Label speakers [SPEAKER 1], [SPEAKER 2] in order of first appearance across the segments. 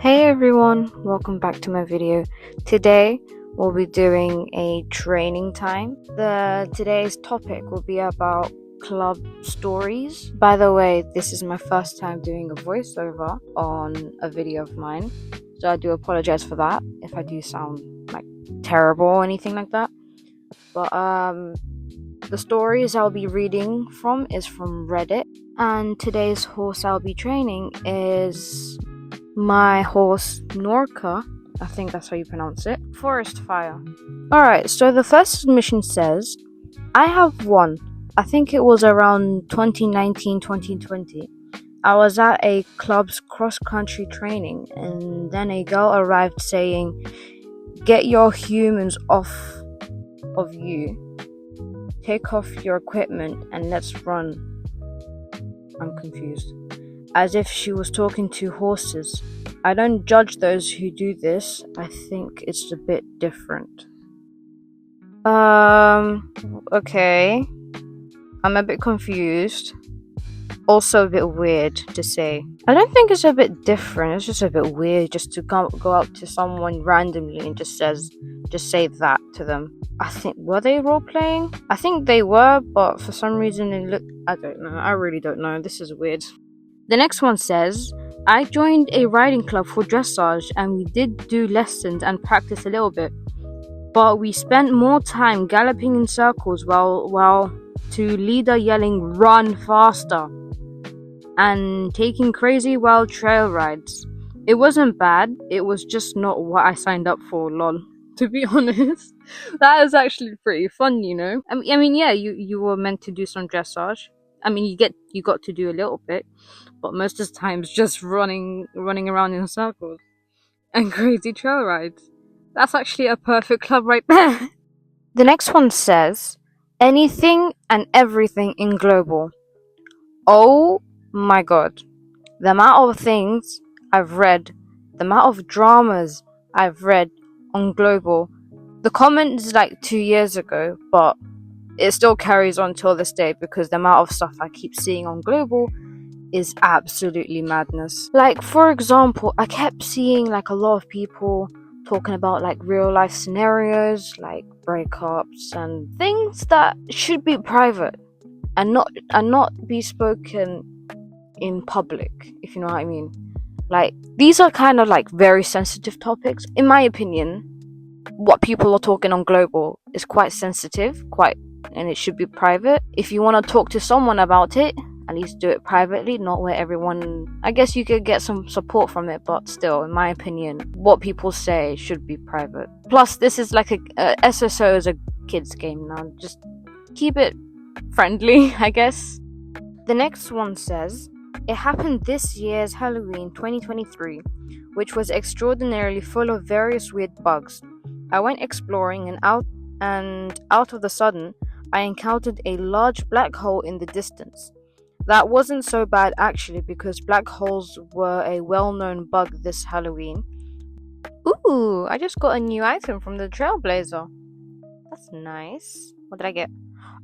[SPEAKER 1] Hey everyone, welcome back to my video. Today we'll be doing a training time. Today's topic will be about club stories. By the way, this is my first time doing a voiceover on a video of mine, so I do apologize for that if I do sound like terrible or anything like that. But the stories I'll be reading from is from Reddit, and today's horse I'll be training is my horse Norca, I think that's how you pronounce it. Forest fire. Alright, so the first submission says, I have won. I think it was around 2019-2020. I was at a club's cross-country training, and then a girl arrived saying, get your humans off of you. Take off your equipment and let's run. I'm confused. As if she was talking to horses. I don't judge those who do this. I think it's a bit different. Okay. I'm a bit confused. Also a bit weird to say. I don't think it's a bit different. It's just a bit weird just to go up to someone randomly and just say that to them. Were they role playing? I think they were, but for some reason I don't know. I really don't know. This is weird. The next one says, I joined a riding club for dressage and we did do lessons and practice a little bit. But we spent more time galloping in circles while to leader yelling, run faster, and taking crazy wild trail rides. It wasn't bad, it was just not what I signed up for, lol. To be honest, that is actually pretty fun, you know? I mean, yeah, you were meant to do some dressage. I mean, you got to do a little bit, but most of the time it's just running around in circles and crazy trail rides. That's actually a perfect club right there. The next one says, anything and everything in global. Oh my god. The amount of things I've read, the amount of dramas I've read on global. The comment is like 2 years ago, but it still carries on till this day because the amount of stuff I keep seeing on global is absolutely madness. Like, for example, I kept seeing like a lot of people talking about like real life scenarios, like breakups and things that should be private and not be spoken in public, if you know what I mean. Like, these are kind of like very sensitive topics. In my opinion, what people are talking on global is quite sensitive, and it should be private. If you want to talk to someone about it, at least do it privately, not where everyone... I guess you could get some support from it, but still, in my opinion, what people say should be private. Plus, this is like SSO is a kid's game now. Just keep it friendly, I guess. The next one says, it happened this year's Halloween 2023, which was extraordinarily full of various weird bugs. I went exploring and out of the sudden, I encountered a large black hole in the distance. That wasn't so bad actually, because black holes were a well-known bug this Halloween. Ooh, I just got a new item from the Trailblazer. That's nice. What did I get?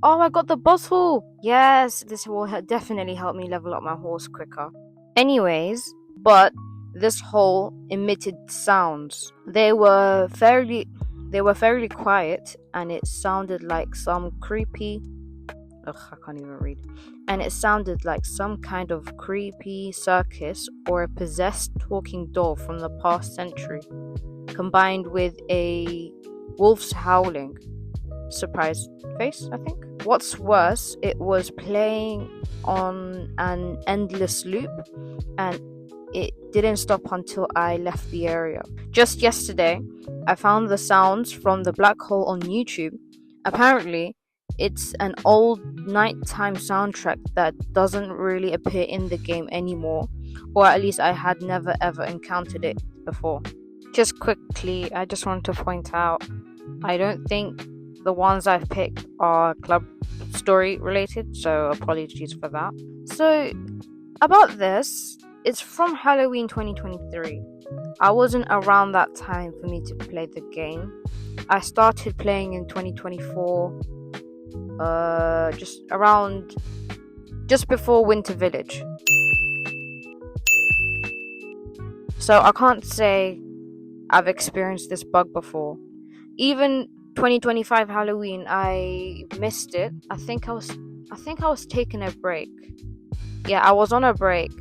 [SPEAKER 1] Oh, I got the boss hall! Yes, this will definitely help me level up my horse quicker. Anyways, but this hole emitted sounds. They were fairly quiet, and it sounded like some creepy... I can't even read. And it sounded like some kind of creepy circus or a possessed talking doll from the past century, combined with a wolf's howling. Surprise face, I think. What's worse, it was playing on an endless loop, and it didn't stop until I left the area. Just yesterday, I found the sounds from the black hole on YouTube. Apparently, it's an old nighttime soundtrack that doesn't really appear in the game anymore, or at least I had never ever encountered it before. Just quickly, I just want to point out, I don't think the ones I've picked are club story related, so apologies for that. So, about this, it's from Halloween 2023. I wasn't around that time for me to play the game. I started playing in 2024, just before Winter Village. So I can't say I've experienced this bug before. Even 2025 Halloween, I missed it. I think I was taking a break. Yeah, I was on a break,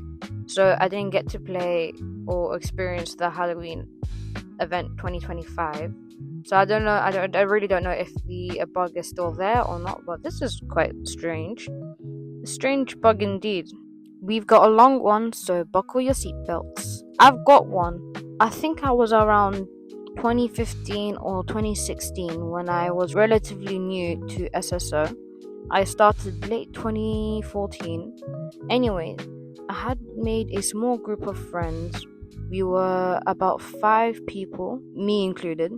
[SPEAKER 1] so I didn't get to play or experience the Halloween event 2025. So I don't know. I really don't know if the bug is still there or not. But this is quite strange. A strange bug indeed. We've got a long one, so buckle your seatbelts. I've got one. I think I was around 2015 or 2016 when I was relatively new to SSO. I started late 2014. Anyway, I had made a small group of friends. We were about 5 people, me included.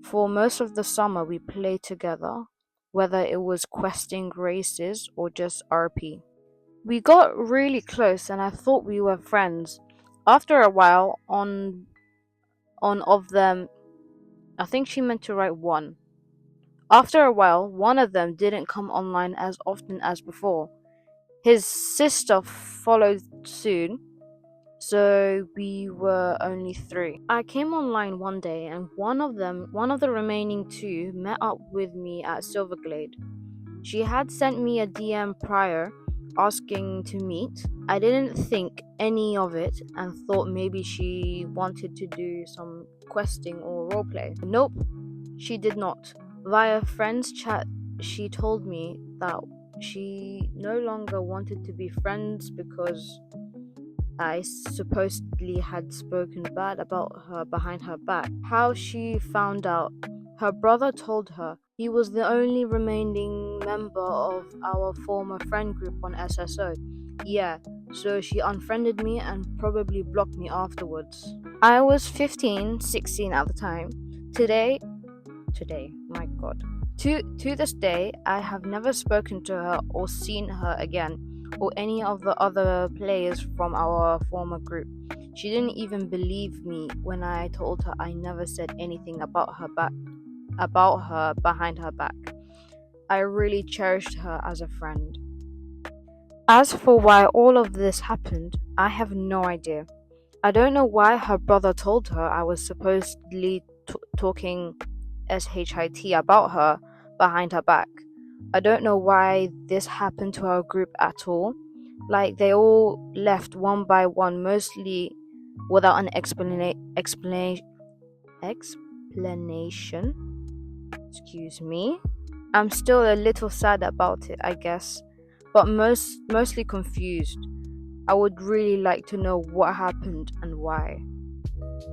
[SPEAKER 1] For most of the summer, we played together, whether it was questing races or just RP. We got really close and I thought we were friends. After a while, on of them, I think she meant to write one. After a while, one of them didn't come online as often as before. His sister followed soon, so we were only 3. I came online one day and one of the remaining 2 met up with me at Silverglade. She had sent me a DM prior asking to meet. I didn't think any of it and thought maybe she wanted to do some questing or roleplay. Nope, she did not. Via friends chat, she told me that she no longer wanted to be friends because I supposedly had spoken bad about her behind her back. How she found out? Her brother told her. He was the only remaining member of our former friend group on SSO. Yeah, so she unfriended me and probably blocked me afterwards. I was 15, 16 at the time. Today, my god. To this day, I have never spoken to her or seen her again, or any of the other players from our former group. She didn't even believe me when I told her I never said anything about her behind her back. I really cherished her as a friend. As for why all of this happened, I have no idea. I don't know why her brother told her I was supposedly talking SHIT about her behind her back. I don't know why this happened to our group at all. Like, they all left one by one, mostly without an explanation. Excuse me. I'm still a little sad about it, I guess, but mostly confused. I would really like to know what happened and why.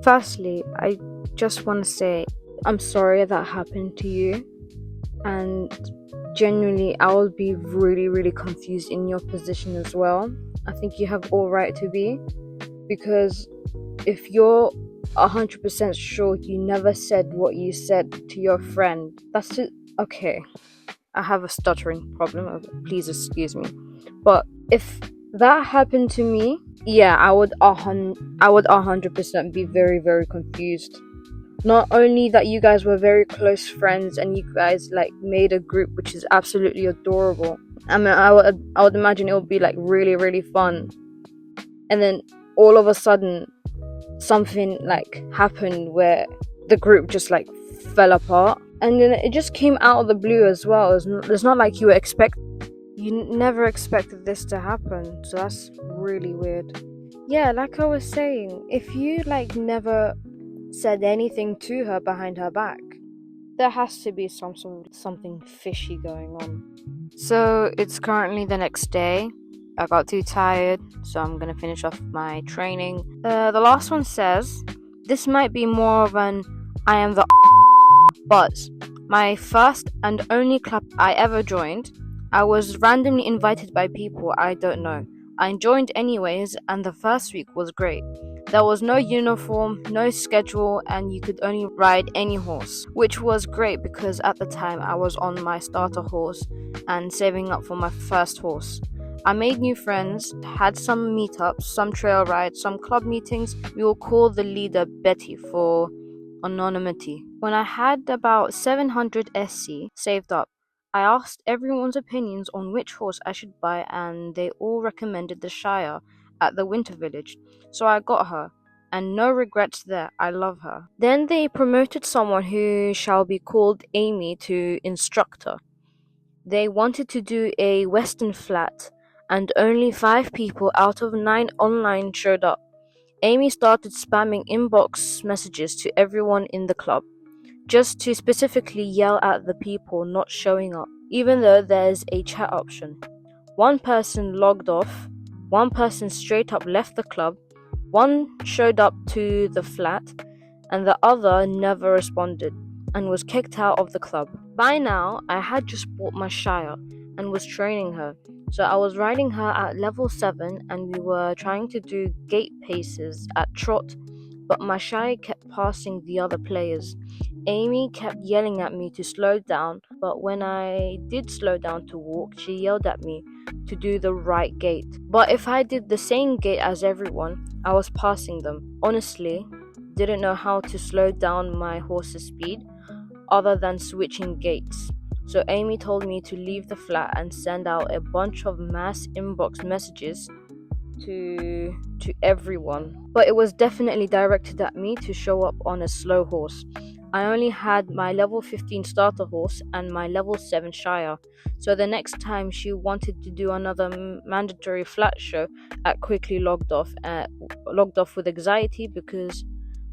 [SPEAKER 1] Firstly, I just want to say I'm sorry that happened to you, and genuinely I will be really, really confused in your position as well. I think you have all right to be, because if you're 100% sure you never said what you said to your friend, that's it. Okay, I have a stuttering problem, please excuse me. But if that happened to me, yeah, I would 100% be very, very confused. Not only that you guys were very close friends and you guys like made a group which is absolutely adorable. I mean, I would imagine it would be like really, really fun. And then all of a sudden something like happened where the group just like fell apart, and then it just came out of the blue as well. It's not like you never expected this to happen, so that's really weird. Yeah, like I was saying, if you like never said anything to her behind her back, there has to be something fishy going on. So it's currently the next day. I got too tired, so I'm gonna finish off my training. The last one says, this might be more of an I am the but my first and only club I ever joined, I was randomly invited by people I don't know. I joined anyways, and the first week was great. There was no uniform, no schedule, and you could only ride any horse, which was great because at the time I was on my starter horse and saving up for my first horse. I made new friends, had some meetups, some trail rides, some club meetings. We will call the leader Betty for anonymity. When I had about 700 SC saved up, I asked everyone's opinions on which horse I should buy, and they all recommended the Shire at the Winter Village, so I got her. and no regrets there. I love her. Then they promoted someone who shall be called Amy to instructor. They wanted to do a Western flat, and only 5 people out of 9 online showed up. Amy started spamming inbox messages to everyone in the club, just to specifically yell at the people not showing up, even though there's a chat option. One person logged off, one person straight up left the club, one showed up to the flat, and the other never responded and was kicked out of the club. By now, I had just bought my Shire and was training her. So I was riding her at level 7 and we were trying to do gate paces at trot, but my Shire kept passing the other players. Amy kept yelling at me to slow down, but when I did slow down to walk, she yelled at me to do the right gate. But if I did the same gate as everyone, I was passing them. Honestly, didn't know how to slow down my horse's speed other than switching gates. So Amy told me to leave the flat and send out a bunch of mass inbox messages to everyone. But it was definitely directed at me to show up on a slow horse. I only had my level 15 starter horse and my level 7 Shire. So the next time she wanted to do another mandatory flat show, I quickly logged off with anxiety because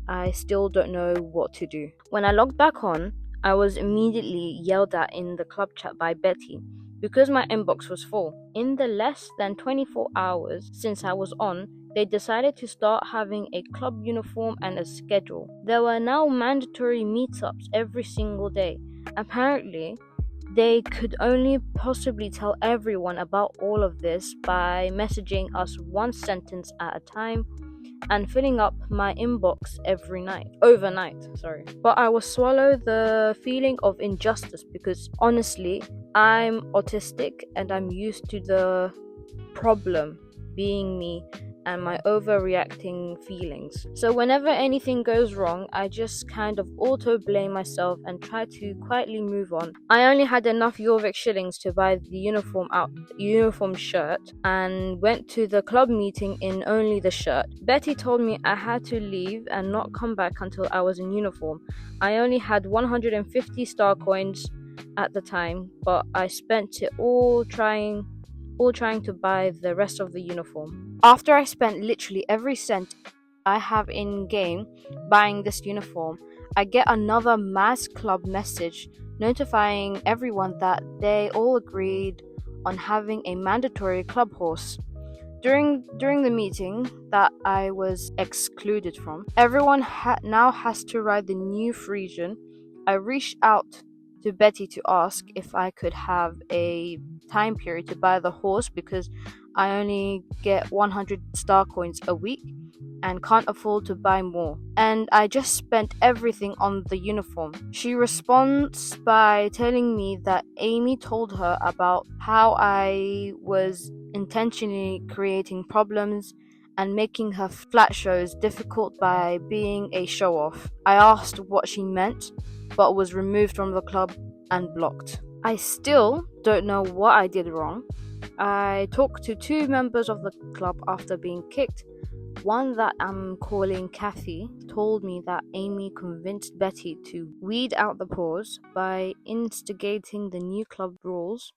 [SPEAKER 1] I still don't know what to do. When I logged back on, I was immediately yelled at in the club chat by Betty because my inbox was full. In the less than 24 hours since I was on, they decided to start having a club uniform and a schedule. There were now mandatory meetups every single day. Apparently, they could only possibly tell everyone about all of this by messaging us one sentence at a time and filling up my inbox overnight. But I will swallow the feeling of injustice because honestly, I'm autistic and I'm used to the problem being me and my overreacting feelings. So whenever anything goes wrong, I just kind of auto blame myself and try to quietly move on. I only had enough Jorvik shillings to buy the uniform shirt and went to the club meeting in only the shirt. Betty told me I had to leave and not come back until I was in uniform. I only had 150 star coins at the time, but I spent it all trying to buy the rest of the uniform. After I spent literally every cent I have in game buying this uniform, I get another mass club message notifying everyone that they all agreed on having a mandatory club horse. During the meeting that I was excluded from, everyone now has to ride the new Frisian. I reached out to Betty to ask if I could have a time period to buy the horse because I only get 100 star coins a week and can't afford to buy more. And I just spent everything on the uniform. She responds by telling me that Amy told her about how I was intentionally creating problems and making her flat shows difficult by being a show-off. I asked what she meant, but was removed from the club and blocked. I still don't know what I did wrong. I talked to 2 members of the club after being kicked. One that I'm calling Kathy told me that Amy convinced Betty to weed out the pause by instigating the new club rules.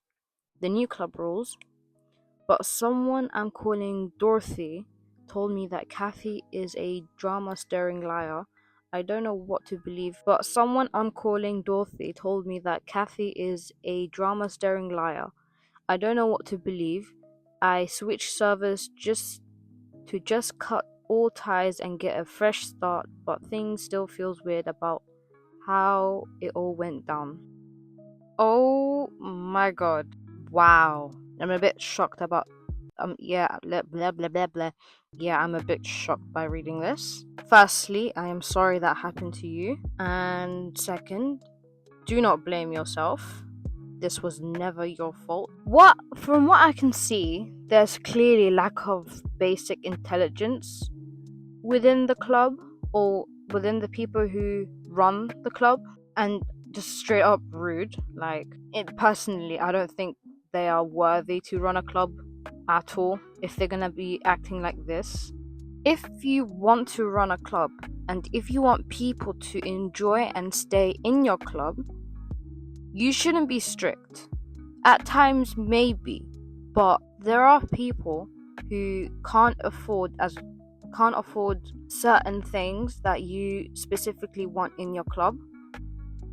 [SPEAKER 1] But someone I'm calling Dorothy told me that Kathy is a drama-stirring liar. I don't know what to believe, but someone I'm calling Dorothy told me that Kathy is a drama-stirring liar. I don't know what to believe. I switched servers just cut all ties and get a fresh start, but things still feels weird about how it all went down. Oh my god. Wow. I'm a bit shocked about blah blah blah blah blah. Yeah, I'm a bit shocked by reading this. Firstly, I am sorry that happened to you. And second, do not blame yourself. This was never your fault. From what I can see, there's clearly lack of basic intelligence within the club or within the people who run the club, and just straight up rude. Personally, I don't think they are worthy to run a club at all if they're gonna be acting like this. If you want to run a club and if you want people to enjoy and stay in your club, you shouldn't be strict. At times, maybe, but there are people who can't afford certain things that you specifically want in your club,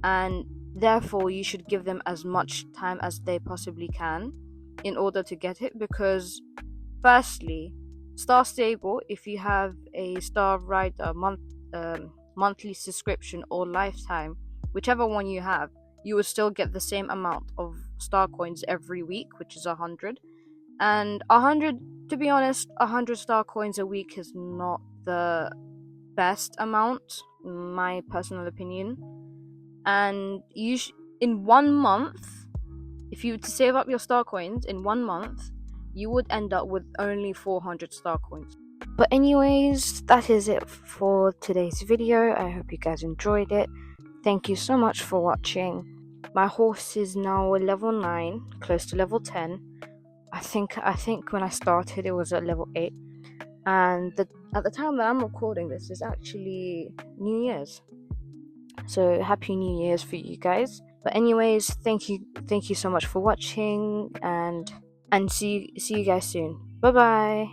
[SPEAKER 1] and therefore you should give them as much time as they possibly can in order to get it. Because firstly, Star Stable, if you have a Star Rider monthly subscription or lifetime, whichever one you have, you will still get the same amount of star coins every week, which is 100. And 100, to be honest, 100 star coins a week is not the best amount, in my personal opinion. And in 1 month, if you were to save up your star coins in 1 month, you would end up with only 400 star coins. But anyways, that is it for today's video. I hope you guys enjoyed it. Thank you so much for watching. My horse is now level 9, close to level 10. I think when I started it was at level 8. And at the time that I'm recording this is actually New Year's. So happy New Year's for you guys. But anyways, thank you so much for watching, and see you guys soon. Bye bye.